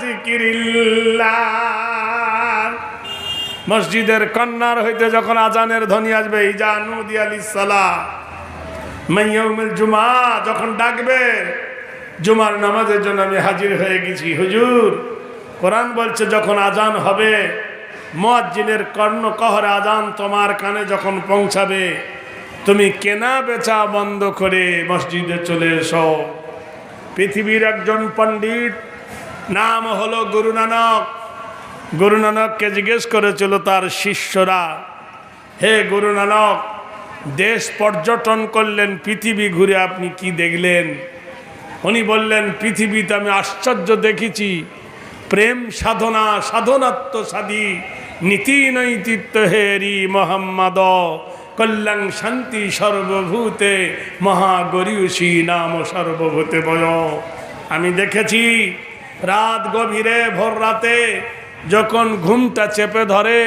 যিকরিল্লাহ। মসজিদের কন্নার হইতে যখন আজানের ধ্বনি আসবে, ইজা নুদিয়া লিস-সালাহ মিন ইয়াউমিল জুমআ, যখন ডাকবে জুমার নামাজের জন্য আমি হাজির হয়ে গেছি। হুজুর, কোরআন বলছে যখন আজান হবে, মুয়াজ্জিনের কর্ণকহরে আজান তোমার কানে যখন পৌঁছাবে, তুমি কেনা বেচা বন্ধ করে মসজিদে চলে এসো। পৃথিবীর একজন পণ্ডিত, নাম হলো গুরু নানক। গুরু নানককে জিজ্ঞেস করেছিল তার শিষ্যরা, হে গুরু নানক, দেশ পর্যটন করলেন, পৃথিবী ঘুরে আপনি কি দেখলেন? উনি বললেন, পৃথিবীতে আমি আশ্চর্য দেখেছি, প্রেম সাধনা সাধনাত্ম সাধী নীতি নৈতিত্ব হেরি মোহাম্মদ কল্যাণ শান্তি সর্বভূতে মহাগরিয়সী নাম সর্বভূতে বয়। আমি দেখেছি রাত গভীরে, ভোর রাতে যখন ঘুমটা চেপে ধরে,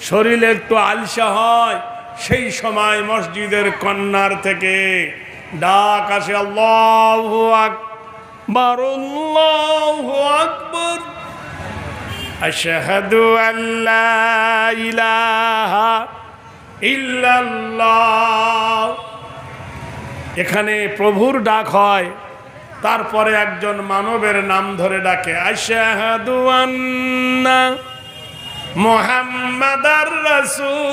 শরীরে একটু আলসা হয়, সেই সময় মসজিদের কন্নার থেকে ডাক আসে, আল্লাহু আকবার, আল্লাহু আকবার, আশহাদু আল্লা ইলাহা ইল্লাল্লাহ। এখানে প্রভুর ডাক হয়, তারপরে একজন মানবের নাম ধরে ডাকে, আশহাদু আন্না মুহাম্মাদার রাসূলুল্লাহ।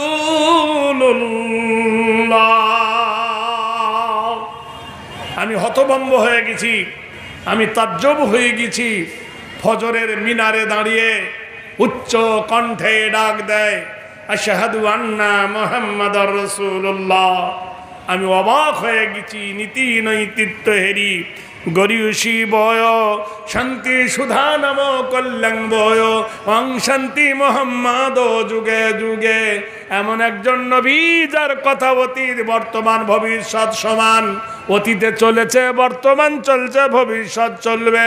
আমি হতভম্ব হয়ে গেছি, আমি তাজ্জব হয়ে গেছি। ফজরের মিনারে দাঁড়িয়ে উচ্চ কণ্ঠে ডাক দেয়, আশহাদু আন্না মুহাম্মাদার রাসূলুল্লাহ। আমি অবাক হয়ে গেছি, নীতি নৈতিত্ব হেরি গরিয়সী বয়, শান্তি সুধা নাম কল্যাণ বয়, অং শান্তি মোহাম্মদ যুগে যুগে। এমন একজন নবী যার কথা অতীত বর্তমান ভবিষ্যৎ সমান, অতীতে চলেছে, বর্তমান চলছে, ভবিষ্যৎ চলবে,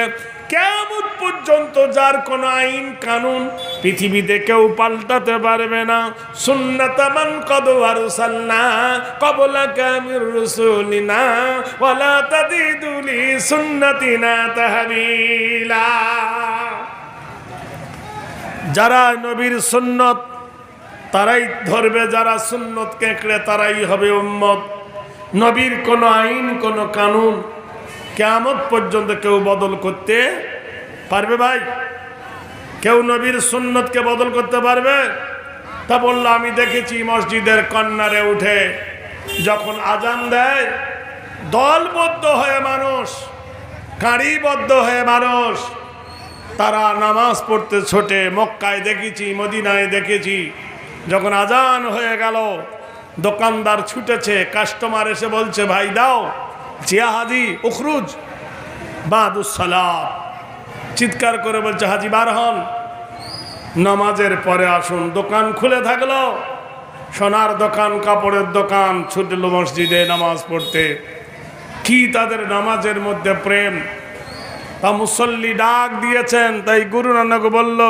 কিয়ামত পর্যন্ত যার কোন আইন কানুন পৃথিবীতে কেউ পাল্টাতে পারবে না। সুন্নাত মান কদ আরসালনা ক্বাবলাকা মির রুসুলিনা ওয়ালা তাজিদু লি সুন্নাতিনা তাহবিলা। যারা নবীর সুন্নত তারাই ধরবে, যারা সুন্নত কেঁকড়ে তারাই হবে উম্মত। নবীর কোন আইন, কোন কানুন কিয়ামত পর্যন্ত কেউ বদল করতে পারবে? ভাই, কেউ নবীর সুন্নতকে বদল করতে পারবে? তা বললো, আমি দেখেছি মসজিদের কর্নারে উঠে যখন আজান দেয়, দলবদ্ধ হয়ে মানুষ, কাঁড়িবদ্ধ হয়ে মানুষ, তারা নামাজ পড়তে ছোটে। মক্কায় দেখেছি, মদিনায় দেখেছি, যখন আজান হয়ে গেল দোকানদার ছুটেছে, কাস্টমার এসে বলছে, ভাই দাও, জিয়া হাজি উখরুজ বাদুস সালাত, চিৎকার করে বলছে, হাজি বার হন, নামাজের পরে আসুন। দোকান খুলে থাকলো, সোনার দোকান, কাপড়ের দোকান, ছুটল মসজিদে নামাজ পড়তে। কি তাদের নামাজের মধ্যে প্রেম! তা মুসল্লি ডাক দিয়েছেন, তাই গুরু নানক বলল,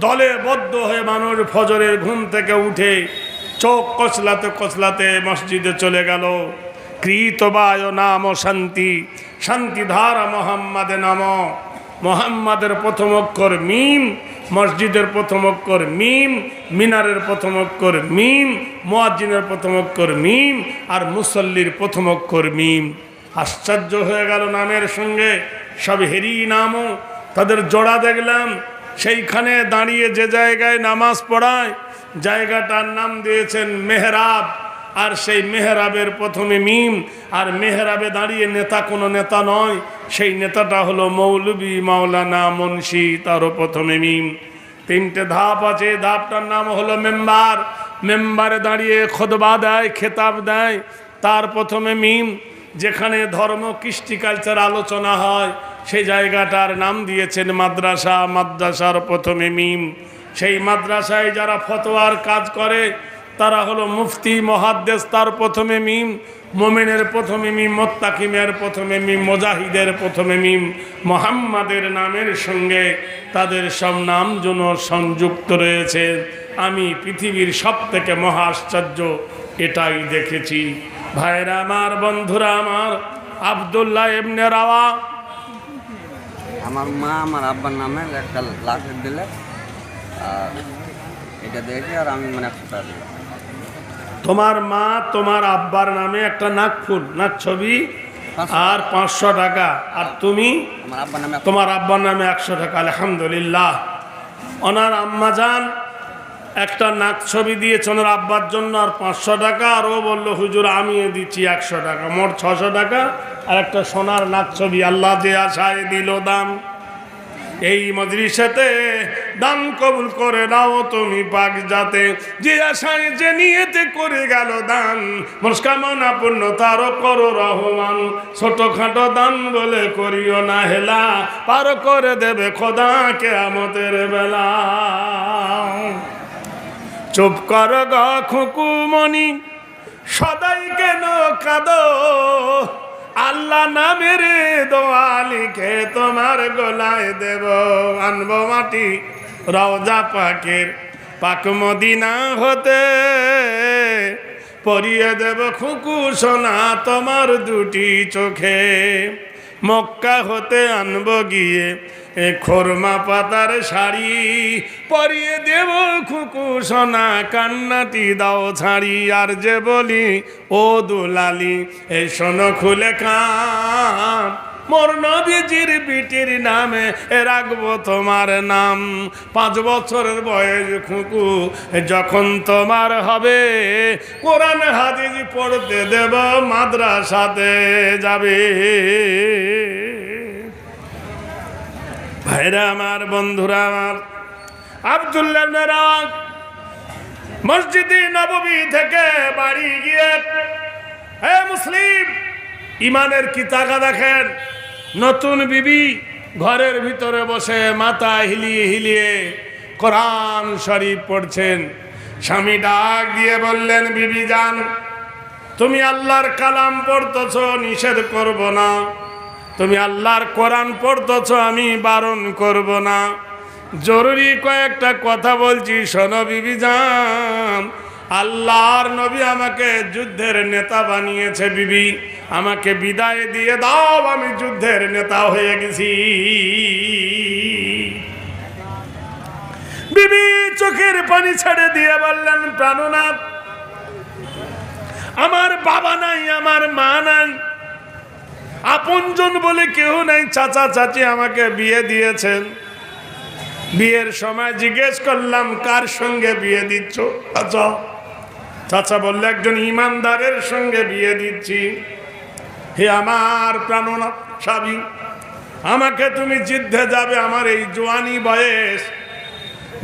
দলে বদ্ধ হয়ে মানুষ ফজরের ঘুম থেকে উঠে চোখ কচলাতে কচলাতে মসজিদে চলে গেল। কৃতবায় নাম শান্তি, শান্তি ধারা মোহাম্মদে নাম। মোহাম্মদের প্রথম অক্ষর মিম, মসজিদের প্রথম অক্ষর মিম, মিনারের প্রথম অক্ষর মিম, মুয়াজ্জিনের প্রথম অক্ষর মিম, আর মুসল্লির প্রথম অক্ষর মিম। আশ্চর্য হয়ে গেল নামের সঙ্গে, সব হেরি নামও। তাদের জোড়া দেখলাম, সেইখানে দাঁড়িয়ে যে জায়গায় নামাজ পড়ায় জায়গাটার নাম দিয়েছেন মেহরাব। আর সেই মেহরাবের প্রথমে মিম, আর মেহরাবে দাঁড়িয়ে নেতা কোনো নেতা নয়, সেই নেতাটা হলো মৌলবী, মাওলানা, মুন্সি, তারও প্রথমে মিম। তিনটে ধাপ আছে, ধাপটার নাম হলো মেম্বার। মেম্বারে দাঁড়িয়ে খুতবা দেয়, খেতাব দেয়, তার প্রথমে মিম। যেখানে ধর্ম, কৃষ্টি, কালচার আলোচনা হয় সেই জায়গাটার নাম দিয়েছেন মাদ্রাসা, মাদ্রাসার প্রথমে মিম। সেই মাদ্রাসায় যারা ফতোয়ার কাজ করে তারা হলো মুফতি, মুহাদ্দিস, তার প্রথমে মিম। মুমিনের প্রথমে মিম, মুত্তাকিমের প্রথমে মিম, মুজাহিদের প্রথমে মিম। মুহাম্মাদের নামের সঙ্গে তাদের সব নাম যেন সংযুক্ত রয়েছে। আমি পৃথিবীর সব থেকে মহা আশ্চর্য এটাই দেখেছি। ভাইরা আমার, বন্ধুরা আমার, আব্দুল্লাহ ইবনে রাওয়া আমার মা আমার আব্বার নামে একটা লাখ দিলে, আর এটা দিয়েছি, আর আমি মানে 100 টাকা দিলাম। তোমার মা তোমার আব্বার নামে একটা নাকফুল, নাক ছবি আর 500 টাকা, আর তুমি আমার আব্বার নামে তোমার আব্বার নামে 100 টাকা। আলহামদুলিল্লাহ। ওনার আম্মা যান একটা নাক ছবি দিয়েছে ওনার আব্বার জন্য, আর 500 টাকা, আর ও বললো হুজুর আমিও দিচ্ছি 100 টাকা, মোট 600 টাকা আর একটা সোনার নাক ছবি। আল্লাহ যে আশায় দিল দান, এই মজলিসেতে দান কবুল করে নাও তুমি পাক, যাতে যে আশায় যে নিয়েতে করে গেল দান, মনস্কামনা পূর্ণ তারও করো রহমান। ছোটখাটো দান বলে করিও না হেলা, পার করে দেবে খোদা কিয়ামতের বেলা। চুপ কর গো খুকুমণি, সদাই কেন কাঁদো, আল্লাহ নামের দোয়া লিখে তোমার গলায় দেব। আনবো মাটি রওজা পাকের পাক মদিনা হতে, পরিয়ে দেব খুকু সোনা তোমার দুটি চোখে। মক্কা হতে আনবো গিয়ে খোরমা পাতার শাড়ি, পরিয়ে দেব খুকু সোনা কান্নাটি দাও ছাড়ি। আর যে বলি ও দুলালি এই শোনো খুলে কান, মোর নবীজির বিটির নামে রাখবো তোমার নাম। 5 বছরের বয়স খুকু যখন তোমার হবে, কোরআন হাদিস পড়তে দেব, মাদ্রাসাতে যাবে। ভাইরা আমার, বন্ধুরা আমার, আব্দুল্লাহ ইবনে রাওয়াহ মসজিদে নববী থেকে বাড়ি গিয়ে, হে মুসলিম, ইমানের কি তাকা দেখেন। নতুন বিবি ঘরের ভিতরে বসে মাথা হিলিয়ে হিলিয়ে কোরআন শরীফ পড়ছেন। স্বামী ডাক দিয়ে বললেন, বিবি জান, তুমি আল্লাহর কালাম পড়তেছ, নিষেধ করব না। তুমি আল্লাহর কোরআন পড়তেছ, আমি বারণ করব না। জরুরি কয়েকটা কথা বলছি, শোনো বিবি জান। আল্লাহর নবী আমাকে যুদ্ধের নেতা বানিয়েছে বিবি, আমাকে বিদায় দিয়ে দাও, আমি যুদ্ধের নেতা হয়ে গেছি। বিবি চোখের পানি ছেড়ে দিয়ে বললেন, প্রাণনাথ, আমার বাবা নাই, আমার মা নাই, আপনজন বলে কেউ নাই, চাচা চাচি আমাকে বিয়ে দিয়েছেন। বিয়ের সময় জিজ্ঞেস করলাম, কার সঙ্গে বিয়ে দিচ্ছ? আচ্ছা, চাচা বললে, একজন ইমানদারের সঙ্গে বিয়ে দিচ্ছি। হে আমার প্রাণনাথ স্বামী, আমাকে তুমি যুদ্ধে যাবে, আমার এই জোয়ানি বয়স,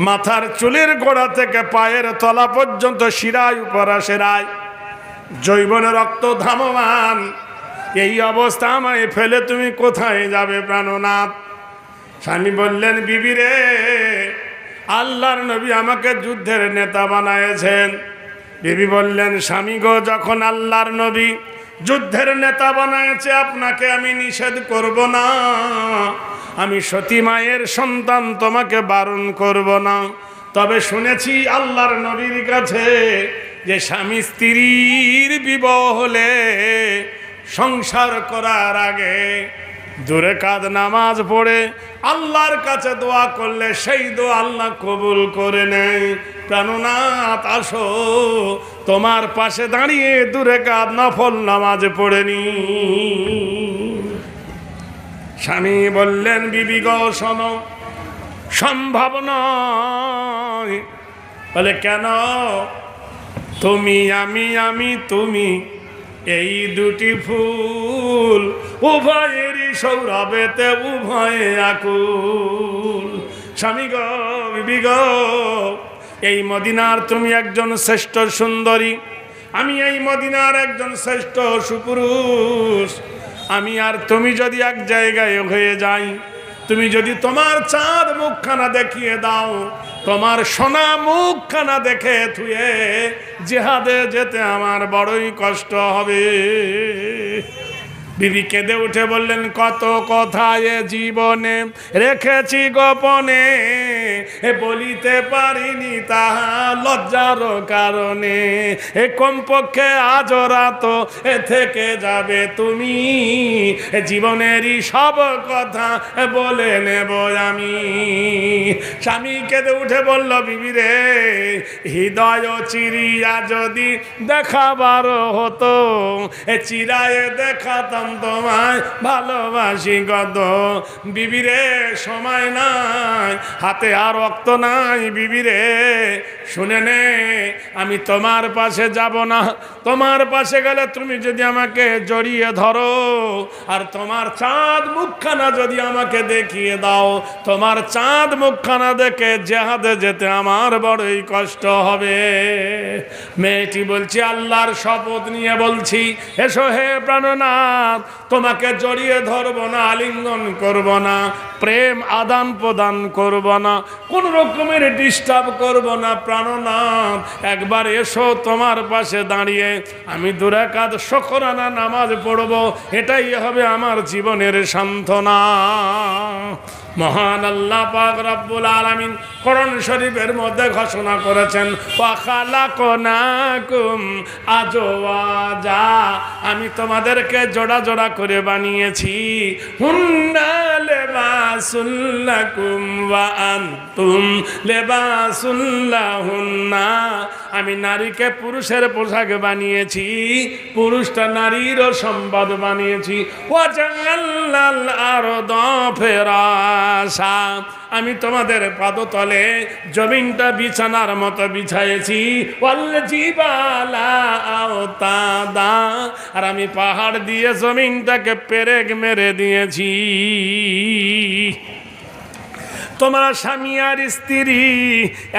মাথার চুলের গোড়া থেকে পায়ের তলা পর্যন্ত শিরায় উপরা সেরায় জৈবনে রক্ত ধামমান, এই অবস্থা আমায় ফেলে তুমি কোথায় যাবে প্রাণনাথ? স্বামী বললেন, বিবি রে, আল্লাহর নবী আমাকে যুদ্ধের নেতা বানায়েছেন। বিবি বললেন, স্বামী গো, যখন আল্লাহর নবী যুদ্ধের নেতা বানায়েছে, আপনাকে আমি নিষেধ করব না। আমি সতী মায়ের সন্তান, তোমাকে বারণ করব না। তবে শুনেছি আল্লাহর নবীর কাছে যে স্বামী স্ত্রীর বিবাহ হলে সংসার করার আগে 2 রাকাত নামাজ পড়ে আল্লাহর কাছে দোয়া করলে সেই দোয়া আল্লাহ কবুল করে নেয়। প্রাণনাথ, আসো, তোমার পাশে দাঁড়িয়ে 2 রাকাত নফল নামাজ পড়ে নি। স্বামী বললেন, বিবি গো শোনো, সম্ভব নয়। বলে, কেন? তুমি আমি তুমি, এই দুটি ফুল, উভয়েরই সৌরভেতে উভয়ে আকুল। স্বামী গো, বিবি গো, এই মদিনার তুমি একজন শ্রেষ্ঠ সুন্দরী, আমি এই মদিনার একজন শ্রেষ্ঠ সুপুরুষ। আমি আর তুমি যদি এক জায়গায় হয়ে যাই, তুমি যদি তোমার চাঁদ মুখখানা দেখিয়ে দাও, তোমার সোনা মুখখানা দেখে থুয়ে জিহাদে যেতে আমার বড়ই কষ্ট হবে। বিবি কেঁদে উঠে বললেন, কত কথা এ জীবনে রেখেছি গোপনে, এ বলিতে পারিনি তাহা লজ্জার কারণে, এ কমপক্ষে আজ রাত এ থেকে যাবে তুমি, এ জীবনেরই সব কথা বলে নেব আমি। স্বামী কেঁদে উঠে বলল, বিবি রে, হৃদয় চিরিয়া যদি দেখাবার হতো, এ চিরায়ে দেখাতাম তোমায় ভালোবাসি কত। বিবি রে, সময় নাই, হাতে আর রক্ত নাই। বিবি রে, শুনে নে, আমি তোমার পাশে যাব না। তোমার পাশে গেলে তুমি যদি আমাকে জড়িয়ে ধরো আর তোমার চাঁদ মুখখানা যদি আমাকে দেখিয়ে দাও, তোমার চাঁদ মুখখানা দেখে জেহাদে যেতে আমার বড়ই কষ্ট হবে। মেয়েটি বলছে, আল্লাহর শপথ নিয়ে বলছি, এসো হে প্রাণনাথ, তোমাকে জড়িয়ে ধরবো না, আলিঙ্গন করব না, প্রেম আদান প্রদান করব না, কোন রকমের ডিস্টার্ব করব না। প্রাণনাথ, একবার এসো, তোমার পাশে দাঁড়িয়ে আমি 2 রাকাত শুকরানা নামাজ পড়ব, এটাই হবে আমার জীবনের সান্ত্বনা। মহান আল্লাহ পাক রব্বুল আলামিন কোরআন শরীফের মধ্যে ঘোষণা করেছেন, ওয়া খালাকনাকুম আজওয়াজা, আমি তোমাদেরকে জোড়া জোড়া করে বানিয়েছি। হুন্না লিবাসুল লাকুম ওয়া আনতুম লিবাসুল লাহুন্না, আমি নারীকে পুরুষের পোশাক বানিয়েছি, পুরুষটা নারীর সম্পদ বানিয়েছি। ওয়া জাআলনাল আরদা ফিরাশা, আমি তোমাদের পাদতলে জমিনটা বিছানার মতো বিছাইছি। ওয়াল জিবালা আওতাদা, আর আমি পাহাড় দিয়ে জমিনটাকে পেরেক মেরে দিয়েছি। তোমরা স্বামী আর স্ত্রী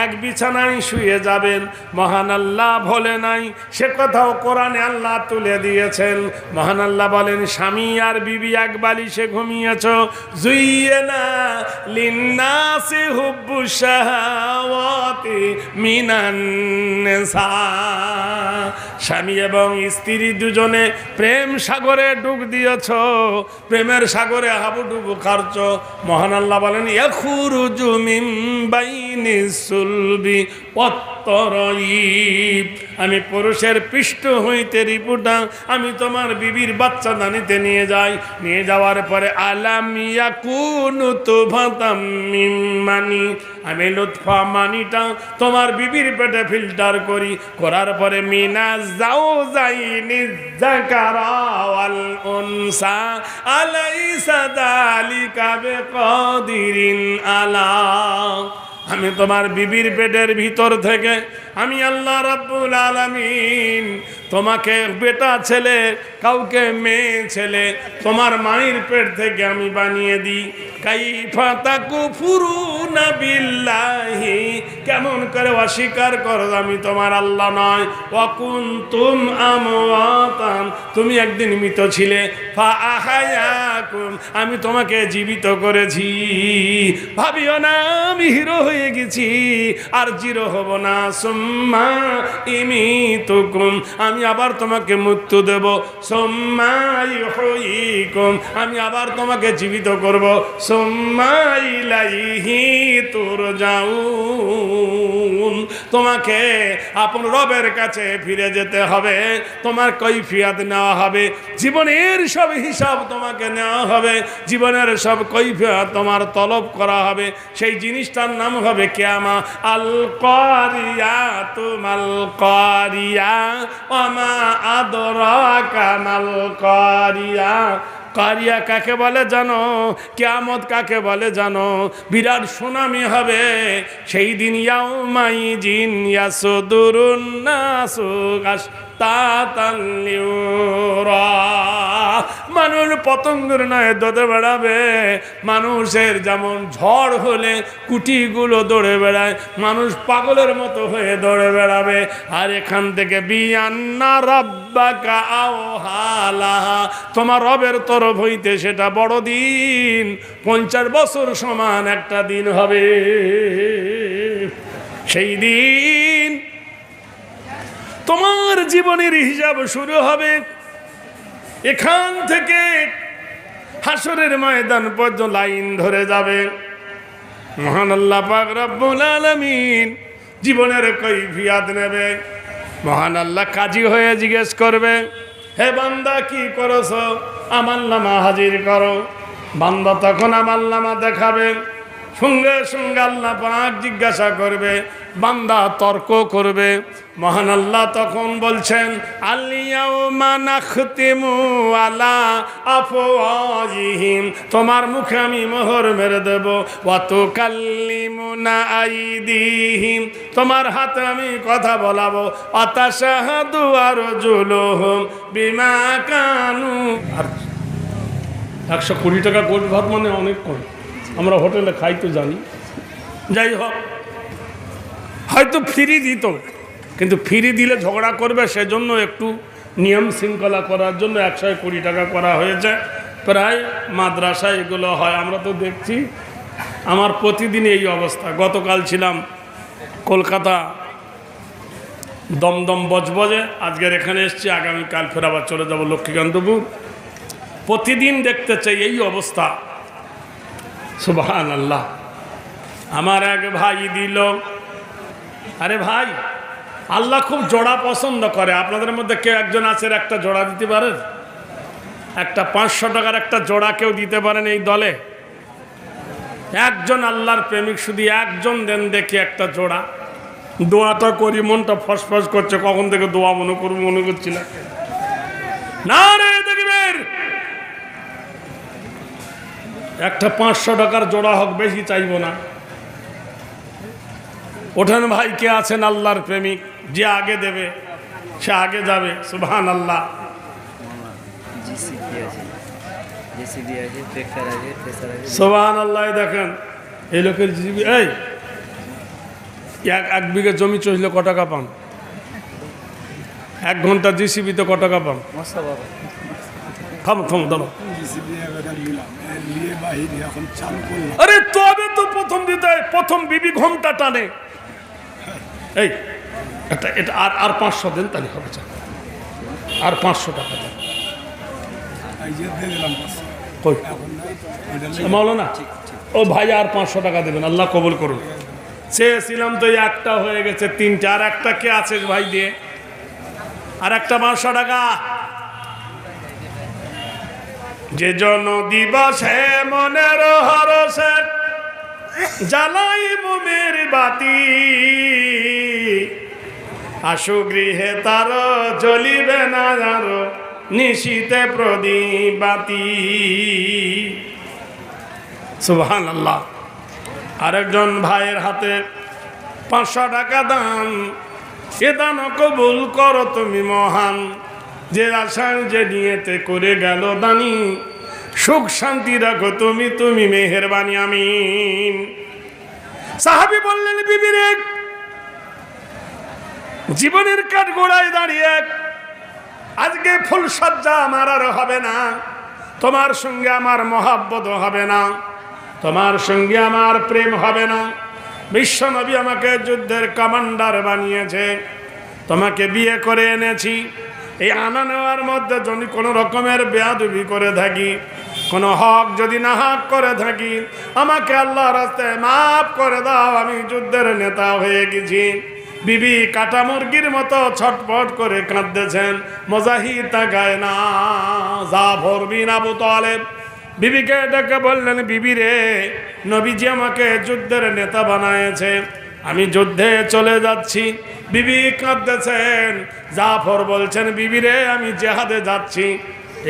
এক বিছানায় শুয়ে যাবেন, মহান আল্লাহ বলে নাই, সে কথাও কোরআনে আল্লাহ তুলে দিয়েছেন। মহান আল্লাহ বলেন, স্বামী আর বিবি এক বালিশে ঘুমিয়েছ। জুইয়েনা লিন্নাসি হুব্বুশ শাহাওয়াতি মিনান নিসা, স্বামী এবং স্ত্রী দুজনে প্রেম সাগরে ডুব দিয়েছ, প্রেমের সাগরে হাবুডুবু খাচ্ছ। মহান আল্লাহ বলেন, ইয়াখরুজু মিন বাইনিস সুলবি ওয়াত-তারাইব, আমি পুরুষের পৃষ্ঠ হইতে রিপুটা আমি তোমার বিবির বাচ্চা দানিতে নিয়ে যাই। নিয়ে যাওয়ার পরে আলাম ইয়াকুনু তুফাতাম মিন মানি, আমি লুৎফা মানিটা তোমার বিবির পেটে ফিল্টার করি, করার পরে মিনাজ জাওজাইনি যাকারা ওয়াল উনসা আলাইসা যালিকা বিকাদিরিন আলা, আমি তোমার বিবির পেটের ভিতর থেকে আমি আল্লাহ রাব্বুল আলামিন তোমাকে বেটা ছেলে, কাউকে মেয়ে ছেলে তোমার মায়ের পেট থেকে আমি বানিয়ে দিই। কাইফা তাকুফুরুনা বিল্লাহি, কেমন করে অস্বীকার করো আমি তোমার আল্লাহ নয়। ওয়া কুনতুম আমওয়াতান, তুমি একদিন মৃত ছিলে। ফা আহায়াকুম, আমি তোমাকে জীবিত করেছি। ভাবিও না আমি হিরো হয়ে গেছি, আর জিরো হব না। সুম্মা ইমিতুকুম, আমি আবার তোমাকে মৃত্যু দেব। সুম্মা ইউহয়িকুম, আমি আবার তোমাকে জীবিত করব। সুম্মা ইলাইহি তুরজাউন, তোমাকে আপন রবের কাছে ফিরে যেতে হবে, তোমার কৈফিয়ত নেওয়া হবে, জীবনের সব হিসাব তোমাকে নেওয়া হবে, জীবনের সব কৈফিয়ত তোমার তলব করা হবে। সেই জিনিসটার নাম হবে কিয়ামা। আল কারিয়াতু মাল কারিয়া ওয়া মা আদরাকা মাল কারিয়া, কারিয়া কাকে বলে জানো? কিয়ামত কাকে বলে জানো? বিরাট সুনামি হবে সেই দিন। ইয়াউমাইজিন ইয়াসুদুরুন নাসু আশতাতান লিউরা, মানুষ পতঙ্গের নয় দৌড়ে বেড়াবে। মানুষের যেমন ঝড় হলে কুটিগুলো দৌড়ে বেড়ায়, মানুষ পাগলের মতো হয়ে দৌড়ে বেড়াবে। আর এখান থেকে বিআন্না রাব্বাকা আওহালাহা, তোমার রবের তরফ হইতে সেটা বড় দিন, 50 বছর সমান একটা দিন হবে। সেই দিন তোমার জীবনের হিসাব শুরু হবে। এখান থেকে হাসরের ময়দান পর্যন্ত লাইন ধরে যাবে। মহান আল্লাহ পাক রব্বুল আলামিন জীবনের কৈফিয়ত নেবে। মহান আল্লাহ কাজী হয়ে জিজ্ঞেস করবে, হে বান্দা কি করছ? আমলনামা হাজির করো। বান্দা তখন আমলনামা দেখাবে। সঙ্গে সঙ্গে আল্লাহ পাক জিজ্ঞাসা করবে, বান্দা তর্ক করবে। মহান আল্লাহ তখন বলছেন, আল-ইয়াউমা নাখতিমু আলা আফওয়াহিহিম, তোমার মুখে আমি মোহর মেরে দেব। ওয়া তুকাল্লিমুনা আইদিহিম, তোমার হাতে আমি কথা বলাবো। ওয়া তাশহাদু আরজুলুহুম বিমা কানু। 120 টাকা গোট ভাত মানে অনেক কম। আমরা হোটেলে খাই তো জানি। যাই হোক, হয়তো ফ্রি দিত, কিন্তু ফ্রি দিলে ঝগড়া করবে, সেজন্য একটু নিয়ম শৃঙ্খলা করার জন্য 120 টাকা করা হয়েছে। প্রায় মাদ্রাসায় এগুলো হয়, আমরা তো দেখছি। আমার প্রতিদিন এই অবস্থা। গতকাল ছিলাম কলকাতা দমদম বজবজে, আজকের এখানে এসেছি, আগামীকাল ফের আবার চলে যাব লক্ষ্মীকান্তপুর। প্রতিদিন দেখতে চাই এই অবস্থা। সুবহানাল্লাহ। আমার এক ভাই দিল, আরে ভাই, আল্লাহ খুব জোড়া পছন্দ করে। আপনাদের মধ্যে কেউ একজন আছে একটা জোড়া দিতে পারেন? একটা 500 টাকার একটা জোড়া কেউ দিতে পারেন এই দলে? একজন আল্লাহর প্রেমিক, শুধু একজন দেন দেখি একটা জোড়া। দোয়াটা করি, মনটা ফসফস করছে, কখন থেকে দোয়া মনে করবো মনে করছি না। না রে দেখবেন, একটা 500 টাকার জোড়া হোক, বেশি চাইবো না। ওঠেন ভাই, কে আছেন আল্লাহর প্রেমিক? যে আগে দেবে সে আগে যাবে। সুবহানাল্লাহ। সুবহানাল্লাহ। দেখেন এই লোকের জিবি, এই এক বিঘা জমি চষলে ক টাকা পান? 1 ঘন্টা জিসিবিতে ক টাকা পান? থামো থামো দাঁড়ো। আরে তবে তো প্রথম দিতে, প্রথম বিবি ঘন্টা টানে। এই এটা আর 500 দেন, তাহলে হবে। আর 500 টাকা দেন। মাওলানা, ও ভাই আর 500 টাকা দেবেন, আল্লাহ কবুল করুন। চেয়েছিলাম তো একটা হয়ে গেছে, 3টে। আর একটা কে আছে ভাই দিয়ে? আর একটা 500 টাকা। যে জন দিবসে মনের হরসে জ্বালাই মোমের বাতি, আশু গৃহে তার জ্বলিবে না আরো নিশীতে প্রদীপ বাতি। সুবহানাল্লাহ। আরেকজন ভাইয়ের হাতে 500 টাকা দান। এ দান কবুল করো তুমি মহান, যে আশায় যে নিয়েতে করে গেল দানি, সুখ শান্তি রাখো তুমি, তুমি মেহেরবানি, আমিন। সাহাবী বললেন, বিবি রে, জীবনের কাঠগোড়ায় দাঁড়িয়ে আজকে ফুল সজ্জা আমার আর হবে না, তোমার সঙ্গে আমার মহাব্বত হবে না, তোমার সঙ্গে আমার প্রেম হবে না। বিশ্ব নবী আমাকে যুদ্ধের কমান্ডার বানিয়েছে, তোমাকে বিয়ে করে এনেছি। এই আনা নেওয়ার মধ্যে যদি কোনো রকমের বেয়াদবি করে থাকি, কোনো হক যদি না হক করে থাকি, আমাকে আল্লাহর রাস্তায় মাফ করে দাও, আমি যুদ্ধের নেতা হয়ে গেছি। বিবি কাটা মুরগির মতো ছটফট করে কাঁদতেছেন, মুজাহিদ তাকায় না। জাফর বিন আবু তালেব বিবিকে ডেকে বললেন, বিবি রে, নবীজি আমাকে যুদ্ধের নেতা বানায়েছে, আমি যুদ্ধে চলে যাচ্ছি। বিবি কাঁদতেছেন। জাফর বলছেন, বিবি রে, আমি জেহাদে যাচ্ছি,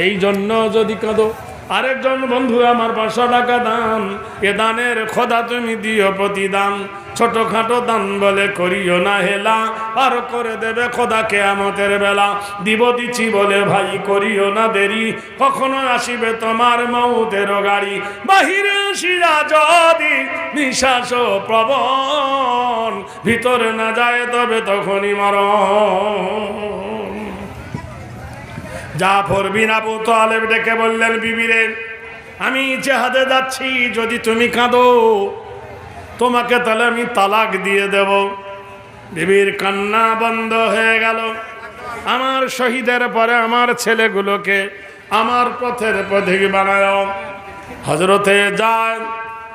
এই জন্য যদি কাঁদো। আরেকজন বন্ধু, আমার 500 টাকা দান, এ দানের খোদা তুমি দিও প্রতিদান। ছোটখাটো দান বলে করিও না হেলা, আর করে দেবে খোদা কিয়ামতের বেলা। দিব দিচ্ছি বলে ভাই করিও না দেরি, কখনো আসিবে তোমার মউতের গাড়ি। বাহিরে শিরা যদি নিঃশ্বাস প্রবণ, ভিতরে না যায় তবে তখনই মরণ। জাফর বিন আবু তালেব ডেকে বললেন, বিবিরে, আমি জেহাদে যাচ্ছি, যদি তুমি কাঁদো তোমাকে তাহলে আমি তালাক দিয়ে দেব। বিবির কান্না বন্ধ হয়ে গেল। আমার শহীদের পরে আমার ছেলেগুলোকে আমার পথের পথিক বানায়। হযরতে যায়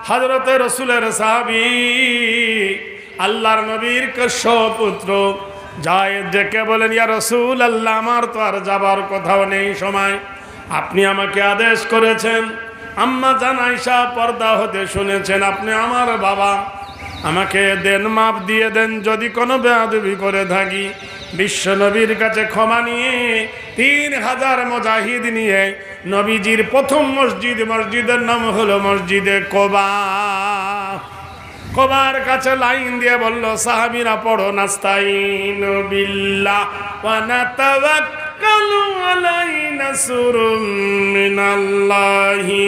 হযরতে রাসূলের সাহাবী আল্লাহর নবীর পুত্র যায় ডেকে বলেন, ইয়া রাসূলুল্লাহ, আমার তো আর যাবার কোথাও নেই সময়, আপনি আমাকে আদেশ করেছেন। আম্মা জান আয়েশা পর্দা হতে শুনেছেন, আপনি আমার বাবা, আমাকে দেন, মাপ দিয়ে দেন যদি কোনো বেয়াদবি করে থাকি। বিশ্ব নবীর কাছে ক্ষমা নিয়ে 3000 মুজাহিদ নিয়ে নবীজির প্রথম মসজিদের নাম হলো মসজিদে কোবা। কোবার কাছে লাইন দিয়ে বলল, সাহাবীরা পড়ো, নাস্তাইনু বিল্লাহ ওয়া নাতাওয়াক্কালু আলাইহি, নাসরুম মিনাল্লাহি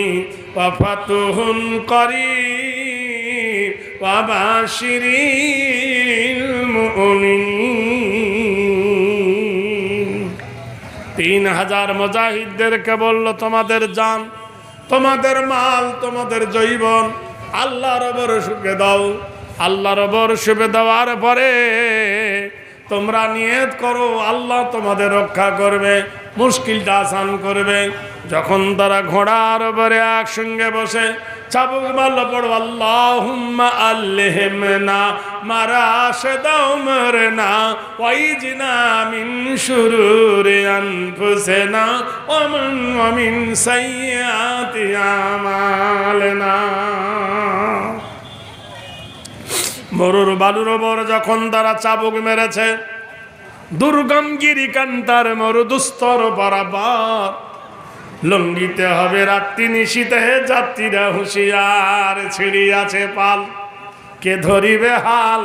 ওয়া ফাতুহুন করিব ওয়া বাশিরিল মুমিনিন। 3000 মুজাহিদদেরকে বলল, তোমাদের জান, তোমাদের মাল, তোমাদের জৈবন আল্লাহর ভরসায় দাও। আল্লাহর ভরসায় দেওয়ার পরে তোমরা নিয়ত করো আল্লাহ তোমাদের রক্ষা করবে, মুশকিলটা আসান করবে। যখন তারা ঘোড়ার উপরে একসঙ্গে বসে চাবুক মারল, পড়ো আল্লাহুম্মা আল্লিহমনা মারাশিদা উমরনা ওয়াইজনা মিন শুরুরি আনফুসিনা ওয়া মিন সাইয়্যাতি আমালিনা। মরুর বালুর ওপর যখন তারা চাবুক মেরেছে, দুর্গম গিরিকান্তার মরু দুস্তর বরাবর লঙ্ঘিতে হবে রাত্রি নিশীতে, যাত্রীরা হুঁশিয়ার, ছিড়িয়াছে পাল, কে ধরিবে হাল,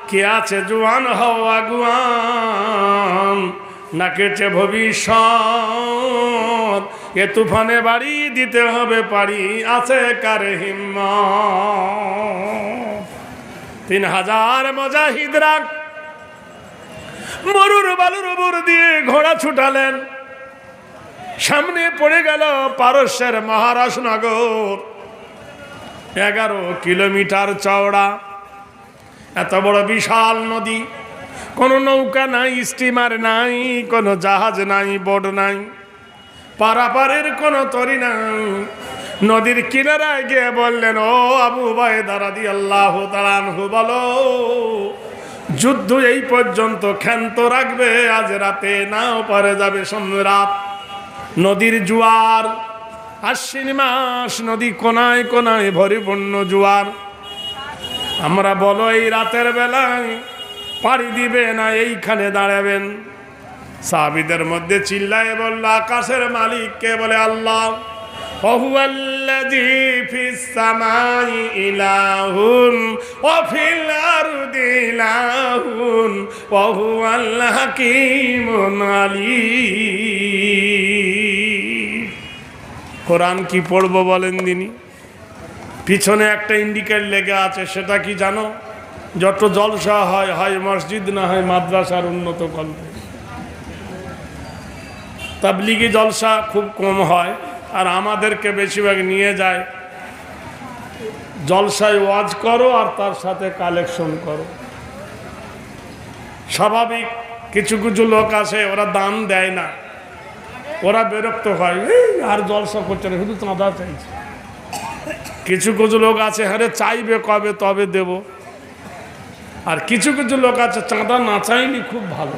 কে আছে জোয়ান হওয়া গুয়ান, না কেছে ভবিষ্যৎ, এ তুফানে বাড়ি দিতে হবে পারি, আছে কার হিম্মত। 3000 মুজাহিদরা মরুর বালুর উপর দিয়ে ঘোড়া ছুটালেন। সামনে পড়ে গেল পারস্যের মহারাজ নগর, 11 কিলোমিটার চওড়া, এত বড় বিশাল নদী, কোনো নৌকা নাই, স্টিমার নাই, কোনো জাহাজ নাই, বোট নাই, পারাপারের কোনো তরি নাই। নদীর কিনারায় গিয়ে বললেন, ও আবু উবাইদা রাদিয়াল্লাহু তাআলা আনহু, বলো যুদ্ধ এই পর্যন্ত ক্ষান্ত রাখবে, আজ রাতে নাও পারে যাবে সম্রাট। নদীর জোয়ার, আশ্বিন মাস, নদী কোনায় কোনায় পরিপূর্ণ জোয়ার। আমরা বলো এই রাতের বেলায় পাড়ি দিবে না এইখানে দাঁড়াবেন? সাহাবীদের মধ্যে চিল্লায় বলল, আকাশের মালিক কে? বলে আল্লাহ। ওহুয়াল্লাযী ফিস সামাই ইলাহুন ওয়া ফিল আরদি ইলাহুন ওয়া হুয়াল হাকীমুল আলীম। কোরআন কি পড়বো বলেন দিনি? পিছনে একটা ইন্ডিকেট লেগে আছে, সেটা কি জানো? যত জলসা হয়, হয় মসজিদ না হয় মাদ্রাসার উন্নত কল্পে। তাবলিগি জলসা খুব কম হয়, আর আমাদেরকে বেশিরভাগ নিয়ে যায় জলসায় ওয়াজ করো আর তার সাথে কালেকশন করো। স্বাভাবিক কিছু কিছু লোক আছে, ওরা দান দেয় না, ওরা বিরক্ত হয়, আর জলসা করছে না, শুধু চাঁদা চাইছে। কিছু কিছু লোক আছে, হ্যাঁ চাইবে কবে তবে দেব। আর কিছু কিছু লোক আছে চাঁদা না চাইনি খুব ভালো।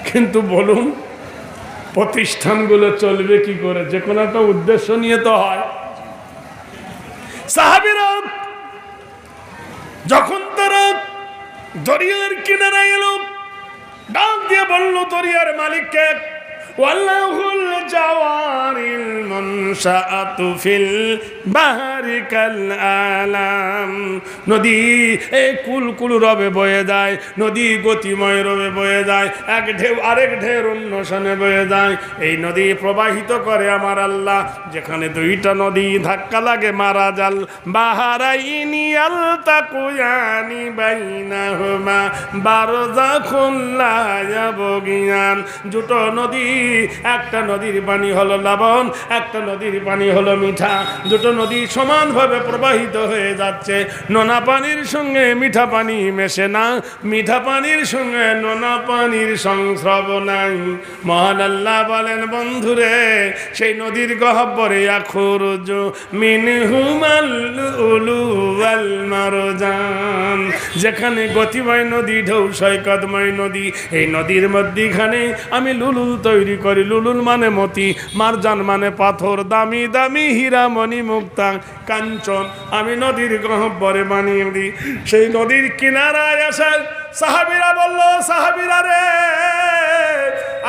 কিন্তু বলুন প্রতিষ্ঠানগুলো চলবে কি করে? যে কোনো একটা উদ্দেশ্য নিয়ে তো হয়। সাহাবীরা যখন তারা দরিয়ার কিনারায় এলো, ডাক দিয়ে বলল দরিয়ার মালিককে, ওয়াল্লাহুল জাওয়ারিল মুনশাআতু ফিল বাহরি কাল আলাম। নদী এই কুলকুল রবে বয়ে যায়, নদী গতিময় রবে বয়ে যায়, এক ঢেউ আরেক ঢেউর অন্বেষণে বয়ে যায়। এই নদী প্রবাহিত করে আমার আল্লাহ। যেখানে দুইটা নদী ধাক্কা লাগে, মারা জাল বাহারাইনি আলতাকুয়ানি বাইনাহুমা বারযাখুন লা ইয়াবগিয়ান। দুটো নদী একটা নদীর পানি হলো লবণ, একটা নদীর পানি হলো মিঠা। দুটো নদী সমানভাবে প্রবাহিত হয়ে যাচ্ছে। নোনা পানির সঙ্গে মিঠা পানি মেশে না, মিঠা পানির সঙ্গে নোনা পানির সংস্রব নাই। মহান আল্লাহ বলেন, বন্ধুরে সেই নদীর গহ্বরে ইয়াখরুজু মিনহুমাল লুলু ওয়াল মারজান, যেখানে গতিময় নদী, ঢেউ সৈকতময় নদী, এই নদীর মধ্যিখানে আমি লুলুল তৈরি করি। লুলুল মানে মতি, মারজান মানে পাথর, দামি দামি হীরা মণি মুক্তা কাঞ্চন আমি নদীর গহ্বরে বানিয়ে দিই। সেই নদীর কিনারায় আসে সাহাবীরা বলল, সাহাবীরা রে,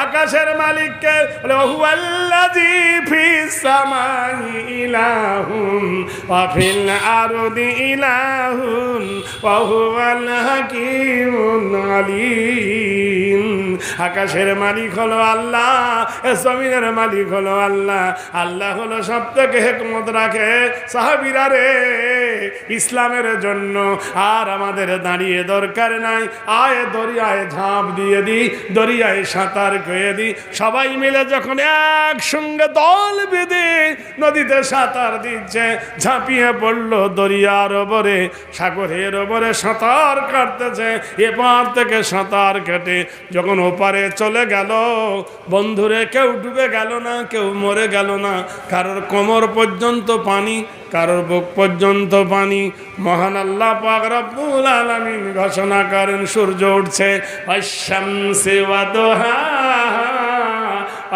আকাশের মালিককে বলে, হুয়াল্লাযী ফিস সামাই ইলাহুন ওয়া ফিল আরদি ইলাহুন ওয়া হুয়াল হাকীমুল আলীম। আকাশের মালিক হলো আল্লাহ, জমিনের মালিক হলো আল্লাহ। আল্লাহ হলো সব থেকে হিকমত রাখে। সাহাবীরা রে, ইসলামের জন্য আর আমাদের দাঁড়িয়ে দরকার নাই, আয় দরিয়ায় ঝাঁপ দিয়ে দিই, দরিয়ায় সাঁতার করে দিই। সবাই মিলে যখন একসঙ্গে দল বেঁধে নদীতে সাঁতার দিচ্ছে, ঝাঁপিয়ে পড়লো দরিয়ার ওপরে, সাগরের ওপরে সাঁতার কাটতেছে। এপার থেকে সাঁতার কেটে যখন ওপারে চলে গেল, বন্ধুরে কেউ ডুবে গেল না, কেউ মরে গেল না। কারোর কোমর পর্যন্ত পানি, কারোর বুক পর্যন্ত পানি। মহান আল্লাহ পাক রব্বুল আলামিন ঘোষণা করেন, সূর্য উঠছে, আশ-শামসি ওয়া দুহাহা